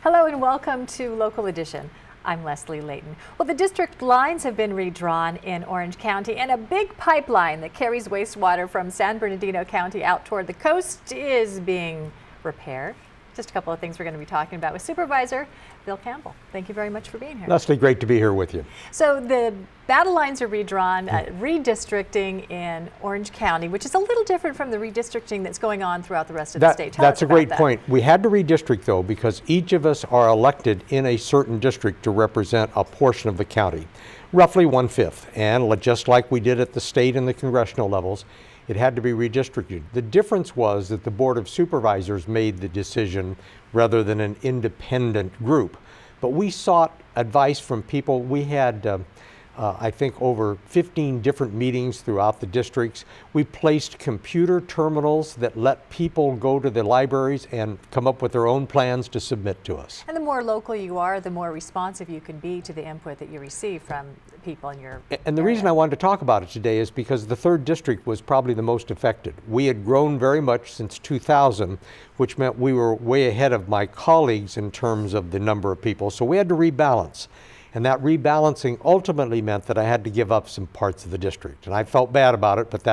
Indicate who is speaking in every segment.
Speaker 1: Hello and welcome to Local Edition. I'm Leslie Leyton. Well, the district lines have been redrawn in Orange County, and a big pipeline that carries wastewater from San Bernardino County out toward the coast is being repaired. Just a couple of things we're going to be talking about with Supervisor Bill Campbell. Thank you very much for being here.
Speaker 2: Leslie, great to be here with you.
Speaker 1: So the battle lines are redrawn, redistricting in Orange County, which is a little different from the redistricting that's going on throughout the rest of the state.
Speaker 2: That's a great point. We had to redistrict, though, because each of us are elected in a certain district to represent a portion of the county, roughly 1/5. And just like we did at the state and the congressional levels, it had to be redistricted. The difference was that the Board of Supervisors made the decision rather than an independent group. But we sought advice from people. We had, I think, over 15 different meetings throughout the districts. We placed computer terminals that let people go to the libraries and come up with their own plans to submit to us.
Speaker 1: And the more local you are, the more responsive you can be to the input that you receive from people in your
Speaker 2: And the reason I wanted to talk about it today is because the 3rd district was probably the most affected. We had grown very much since 2000, which meant we were way ahead of my colleagues in terms of the number of people. So we had to rebalance. And that rebalancing ultimately meant that I had to give up some parts of the district. And I felt bad about it, but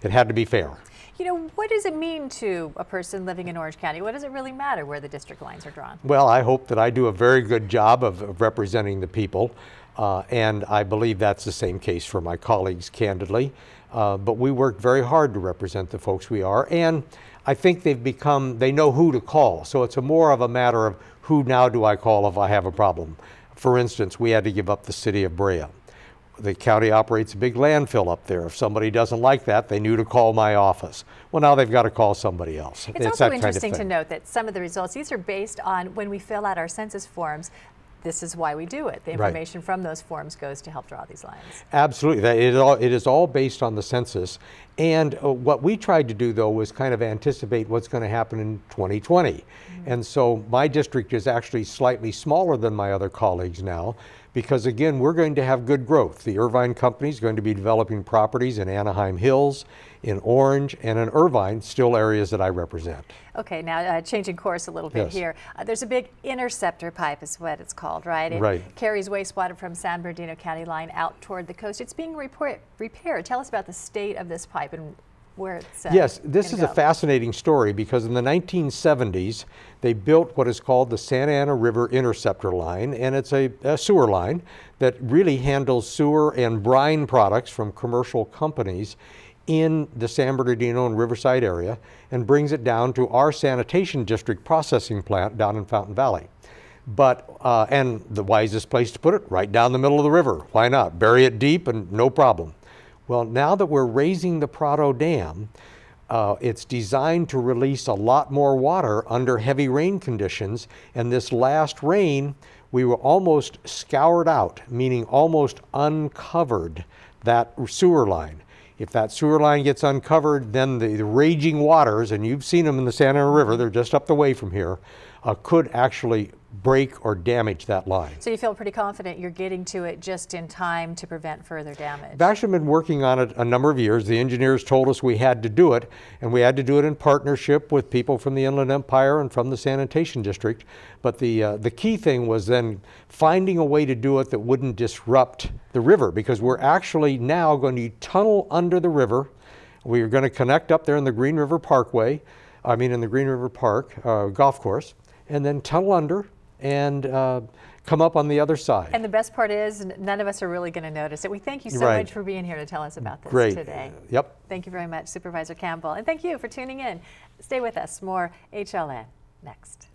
Speaker 2: it had to be fair.
Speaker 1: You know, what does it mean to a person living in Orange County? What does it really matter where the district lines are drawn?
Speaker 2: Well, I hope that I do a very good job of representing the people. And I believe that's the same case for my colleagues, candidly. But we work very hard to represent the folks we are. And I think they know who to call. So it's more of a matter of who now do I call if I have a problem. For instance, we had to give up the city of Brea. The county operates a big landfill up there. If somebody doesn't like that, they knew to call my office. Well, now they've got to call somebody else.
Speaker 1: It's also interesting to note that some of the results, these are based on when we fill out our census forms. This is why we do it. The information from those forms goes to help draw these lines.
Speaker 2: Absolutely. It is all based on the census. And what we tried to do, though, was kind of anticipate what's going to happen in 2020. And so my district is actually slightly smaller than my other colleagues now because, again, we're going to have good growth. The Irvine Company is going to be developing properties in Anaheim Hills, in Orange, and in Irvine, still areas that I represent.
Speaker 1: Okay, now changing course a little bit here. There's a big interceptor pipe is what it's called, right? It carries wastewater from San Bernardino County line out toward the coast. It's being repaired. Tell us about the state of this pipe and where it's
Speaker 2: Yes, this is a fascinating story because in the 1970s, they built what is called the Santa Ana River Interceptor Line, and it's a sewer line that really handles sewer and brine products from commercial companies in the San Bernardino and Riverside area and brings it down to our sanitation district processing plant down in Fountain Valley. But, and the wisest place to put it, right down the middle of the river. Why not? Bury it deep and no problem. Well, now that we're raising the Prado Dam, it's designed to release a lot more water under heavy rain conditions. And this last rain, we were almost scoured out, meaning almost uncovered that sewer line. If that sewer line gets uncovered, then the raging waters, and you've seen them in the Santa Ana River, they're just up the way from here, could actually break or damage that line.
Speaker 1: So you feel pretty confident you're getting to it just in time to prevent further damage?
Speaker 2: We've actually been working on it a number of years. The engineers told us we had to do it, and we had to do it in partnership with people from the Inland Empire and from the sanitation district. But the key thing was then finding a way to do it that wouldn't disrupt the river, because we're actually now going to tunnel under the river. We're going to connect up there in the Green River Parkway, in the Green River Park golf course, and then tunnel under and come up on the other side.
Speaker 1: And the best part is none of us are really going to notice it. We thank you so much for being here to tell us about this today.
Speaker 2: Yep.
Speaker 1: Thank you very much, Supervisor Campbell. And thank you for tuning in. Stay with us. More HLN next.